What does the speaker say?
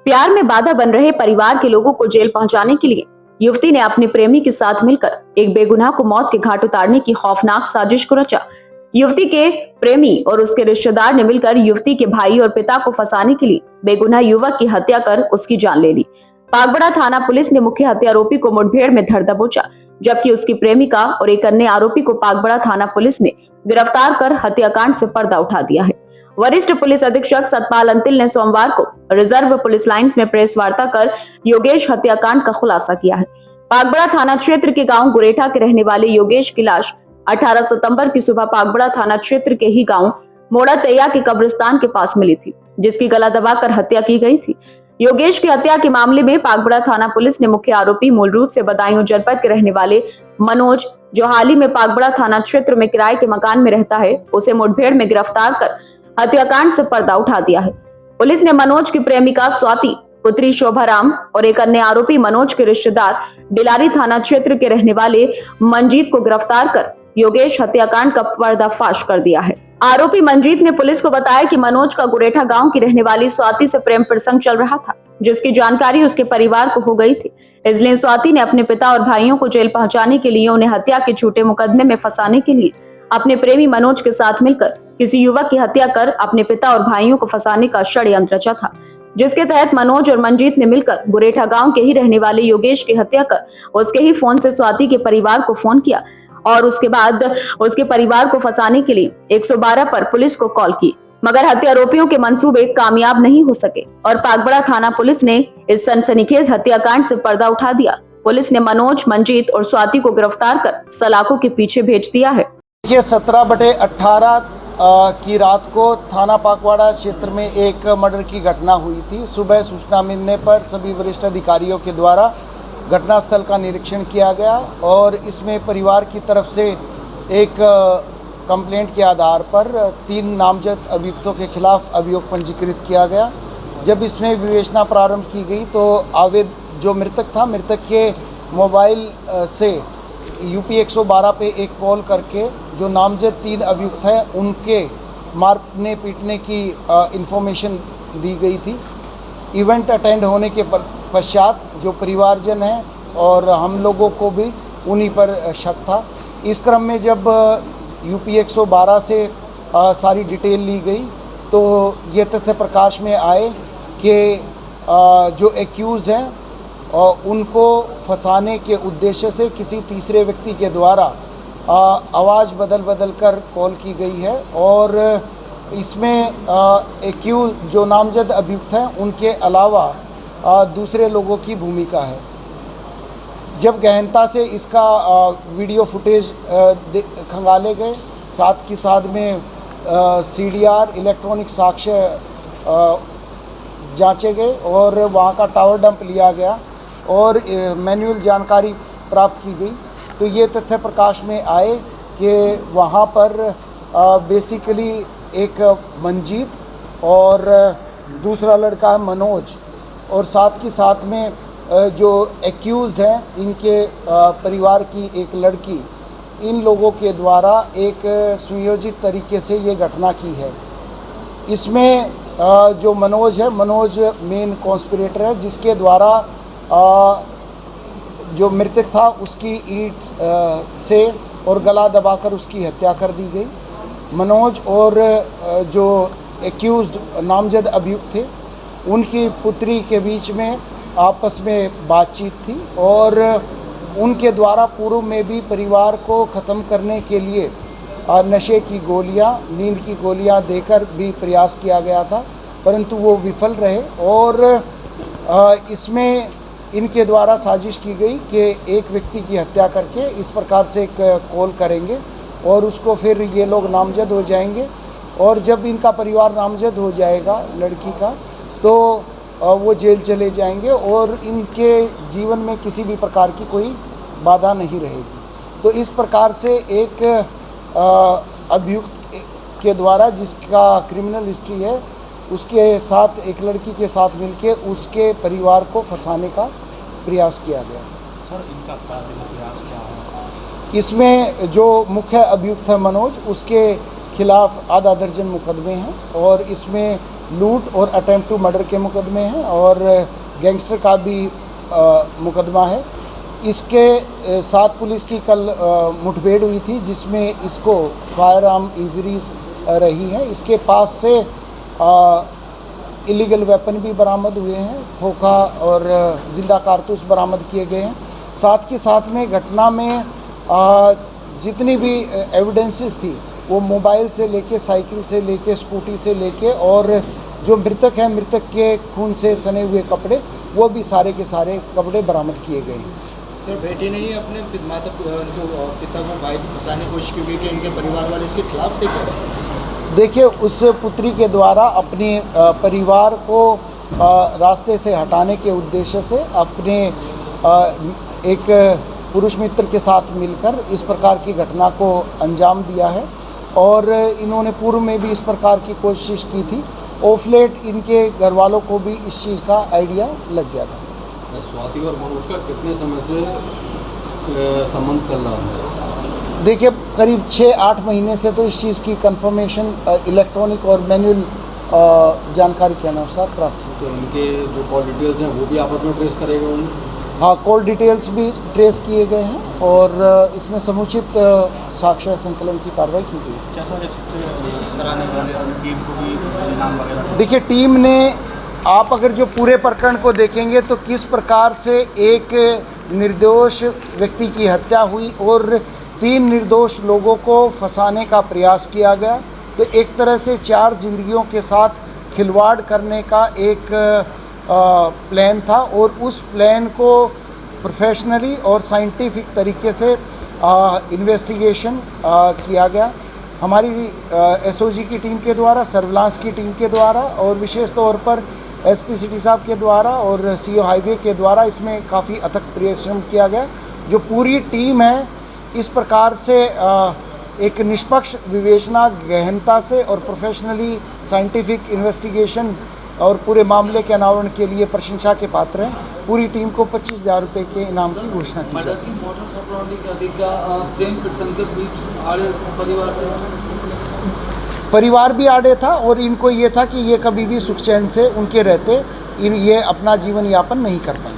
प्यार में बाधा बन रहे परिवार के लोगों को जेल पहुंचाने के लिए युवती ने अपने प्रेमी के साथ मिलकर एक बेगुनाह को मौत के घाट उतारने की खौफनाक साजिश को रचा। युवती के प्रेमी और उसके रिश्तेदार ने मिलकर युवती के भाई और पिता को फंसाने के लिए बेगुनाह युवक की हत्या कर उसकी जान ले ली। पागबड़ा थाना पुलिस ने मुख्य हत्यारोपी को मुठभेड़ में धर दबोचा, जबकि उसकी प्रेमिका और एक अन्य आरोपी को पागबड़ा थाना पुलिस ने गिरफ्तार कर हत्याकांड से पर्दा उठा दिया है। वरिष्ठ पुलिस अधीक्षक सतपाल अंतिल ने सोमवार को रिजर्व पुलिस लाइंस में प्रेस वार्ता कर योगेश हत्याकांड का खुलासा किया है। पागबड़ा थाना क्षेत्र के गांव गुरेठा के रहने वाले योगेश की लाश 18 सितंबर की सुबह पागबड़ा थाना क्षेत्र के ही गांव मोड़ा तैया के कब्रिस्तान के पास मिली थी, जिसकी गला दबाकर हत्या की गई थी। योगेश की हत्या के मामले में पागबड़ा थाना पुलिस ने मुख्य आरोपी मूल रूप से बदायूं जनपद के रहने वाले मनोज, जो हाल ही में पागबड़ा थाना क्षेत्र में किराए के मकान में रहता है, उसे मुठभेड़ में गिरफ्तार कर हत्याकांड से पर्दा उठा दिया है। पुलिस ने मनोज की प्रेमिका स्वाति, पुत्री शोभाराम और एक अन्य आरोपी मनोज के रिश्तेदार डिलारी थाना क्षेत्र के रहने वाले मंजीत को गिरफ्तार कर योगेश हत्याकांड का पर्दाफाश कर दिया है। आरोपी मंजीत ने पुलिस को बताया कि मनोज का गुरेठा गांव की रहने वाली स्वाति से प्रेम प्रसंग चल रहा था, जिसकी जानकारी उसके परिवार को हो गई थी। इसलिए स्वाति ने अपने पिता और भाइयों को जेल पहुंचाने के लिए उन्हें हत्या के झूठे मुकदमे में फंसाने के लिए अपने प्रेमी मनोज के साथ मिलकर किसी युवक की हत्या कर अपने पिता और भाइयों को फंसाने का षड्यंत्र रचा था, जिसके तहत मनोज और मंजीत ने मिलकर गुरेठा गांव के ही रहने वाले योगेश की हत्या कर उसके ही फोन से स्वाति के परिवार को फोन किया और उसके बाद उसके परिवार को फंसाने के लिए 112 पर पुलिस को कॉल की, मगर हत्यारोपियों के मंसूबे कामयाब नहीं हो सके और पागबड़ा थाना पुलिस ने इस सनसनीखेज हत्याकांड से पर्दा उठा दिया। पुलिस ने मनोज, मंजीत और स्वाति को गिरफ्तार कर सलाखों के पीछे भेज दिया है। ये 17/18 की रात को थाना पागबड़ा क्षेत्र में एक मर्डर की घटना हुई थी। सुबह सूचना मिलने पर सभी वरिष्ठ अधिकारियों के द्वारा घटनास्थल का निरीक्षण किया गया और इसमें परिवार की तरफ से एक कंप्लेंट के आधार पर 3 नामजद अभियुक्तों के खिलाफ अभियोग पंजीकृत किया गया। जब इसमें विवेचना प्रारंभ की गई तो जो मृतक था, मृतक के मोबाइल से यूपी 112 पे एक कॉल करके जो नामजद 3 अभियुक्त हैं उनके मारने पीटने की इंफॉर्मेशन दी गई थी। इवेंट अटेंड होने के पश्चात जो परिवारजन हैं और हम लोगों को भी उन्हीं पर शक था। इस क्रम में जब यूपी 112 से सारी डिटेल ली गई तो ये तथ्य प्रकाश में आए कि जो एक्यूज़्ड हैं उनको फंसाने के उद्देश्य से किसी तीसरे व्यक्ति के द्वारा आवाज़ बदल कर कॉल की गई है और इसमें एक्यूज़ जो नामजद अभियुक्त हैं उनके अलावा दूसरे लोगों की भूमिका है। जब गहनता से इसका वीडियो फुटेज खंगाले गए, साथ के साथ में CDR इलेक्ट्रॉनिक साक्ष्य जांचे गए और वहां का टावर डंप लिया गया और मैनुअल जानकारी प्राप्त की गई, तो ये तथ्य प्रकाश में आए कि वहां पर बेसिकली एक मंजीत और दूसरा लड़का मनोज और साथ के साथ में जो एक्यूज़्ड हैं इनके परिवार की एक लड़की, इन लोगों के द्वारा एक सुयोजित तरीके से ये घटना की है। इसमें जो मनोज है, मनोज मेन कॉन्स्पिरेटर है, जिसके द्वारा जो मृतक था उसकी ईंट से और गला दबाकर उसकी हत्या कर दी गई। मनोज और जो एक्यूज़्ड नामजद अभियुक्त थे उनकी पुत्री के बीच में आपस में बातचीत थी और उनके द्वारा पूर्व में भी परिवार को ख़त्म करने के लिए नशे की गोलियां, नींद की गोलियां देकर भी प्रयास किया गया था, परंतु वो विफल रहे और इसमें इनके द्वारा साजिश की गई कि एक व्यक्ति की हत्या करके इस प्रकार से एक कॉल करेंगे और उसको फिर ये लोग नामजद हो जाएंगे और जब इनका परिवार नामजद हो जाएगा लड़की का तो वो जेल चले जाएंगे और इनके जीवन में किसी भी प्रकार की कोई बाधा नहीं रहेगी। तो इस प्रकार से एक अभियुक्त के द्वारा जिसका क्रिमिनल हिस्ट्री है उसके साथ एक लड़की के साथ मिलके उसके परिवार को फंसाने का प्रयास किया गया। सर, इनका आपराधिक इतिहास क्या है? इसमें जो मुख्य अभियुक्त है मनोज, उसके खिलाफ आधा दर्जन मुकदमे हैं और इसमें लूट और अटेम्प्ट टू मर्डर के मुकदमे हैं और गैंगस्टर का भी मुकदमा है। इसके साथ पुलिस की कल मुठभेड़ हुई थी जिसमें इसको फायर आर्म इंजरीज रही है। इसके पास से इलीगल वेपन भी बरामद हुए हैं, खोखा और जिंदा कारतूस बरामद किए गए हैं। साथ के साथ में घटना में जितनी भी एविडेंसेस थी वो मोबाइल से लेके, साइकिल से लेके, स्कूटी से लेके और जो मृतक है, मृतक के खून से सने हुए कपड़े, वो भी सारे के सारे कपड़े बरामद किए गए हैं। सर, बेटी ने ही अपने पिता को भाई को फंसाने की कोशिश की गई कि इनके परिवार वाले इसके खिलाफ थे क्या? देखिए, उस पुत्री के द्वारा अपने परिवार को रास्ते से हटाने के उद्देश्य से अपने एक पुरुष मित्र के साथ मिलकर इस प्रकार की घटना को अंजाम दिया है और इन्होंने पूर्व में भी इस प्रकार की कोशिश की थी। ऑफ लेट इनके घर वालों को भी इस चीज़ का आइडिया लग गया था। स्वाति और मनोज का कितने समय से संबंध चल रहा है? देखिए, करीब 6-8 महीने से तो इस चीज़ की कंफर्मेशन इलेक्ट्रॉनिक और मैनुअल जानकारी के अनुसार प्राप्त हुई। तो इनके जो कॉल डिटेल्स हैं वो भी आपस में ट्रेस करेंगे उन्हें? हाँ, कॉल डिटेल्स भी ट्रेस किए गए हैं और इसमें समुचित साक्ष्य संकलन की कार्रवाई की गई। क्या सर कराने वाले टीम को भी इनाम वगैरह? देखिए, टीम ने, आप अगर जो पूरे प्रकरण को देखेंगे तो किस प्रकार से एक निर्दोष व्यक्ति की हत्या हुई और 3 निर्दोष लोगों को फंसाने का प्रयास किया गया, तो एक तरह से 4 जिंदगियों के साथ खिलवाड़ करने का एक प्लान था और उस प्लान को प्रोफेशनली और साइंटिफिक तरीके से इन्वेस्टिगेशन किया गया। हमारी एसओजी की टीम के द्वारा, सर्विलांस की टीम के द्वारा और विशेष तौर पर एसपी सिटी साहब के द्वारा और सीओ हाईवे के द्वारा इसमें काफ़ी अथक परिश्रम किया गया। जो पूरी टीम है इस प्रकार से एक निष्पक्ष विवेचना, गहनता से और प्रोफेशनली साइंटिफिक इन्वेस्टिगेशन और पूरे मामले के अनावरण के लिए प्रशंसा के पात्र हैं। पूरी टीम को 25,000 रुपये के इनाम की घोषणा की मर्डर की मोटर सप्लाउडी के अधिक प्रेम प्रसंग के बीच आड़े परिवार भी आड़े था और इनको ये था कि ये कभी भी सुख चैन से उनके रहते ये अपना जीवन यापन नहीं कर पाए।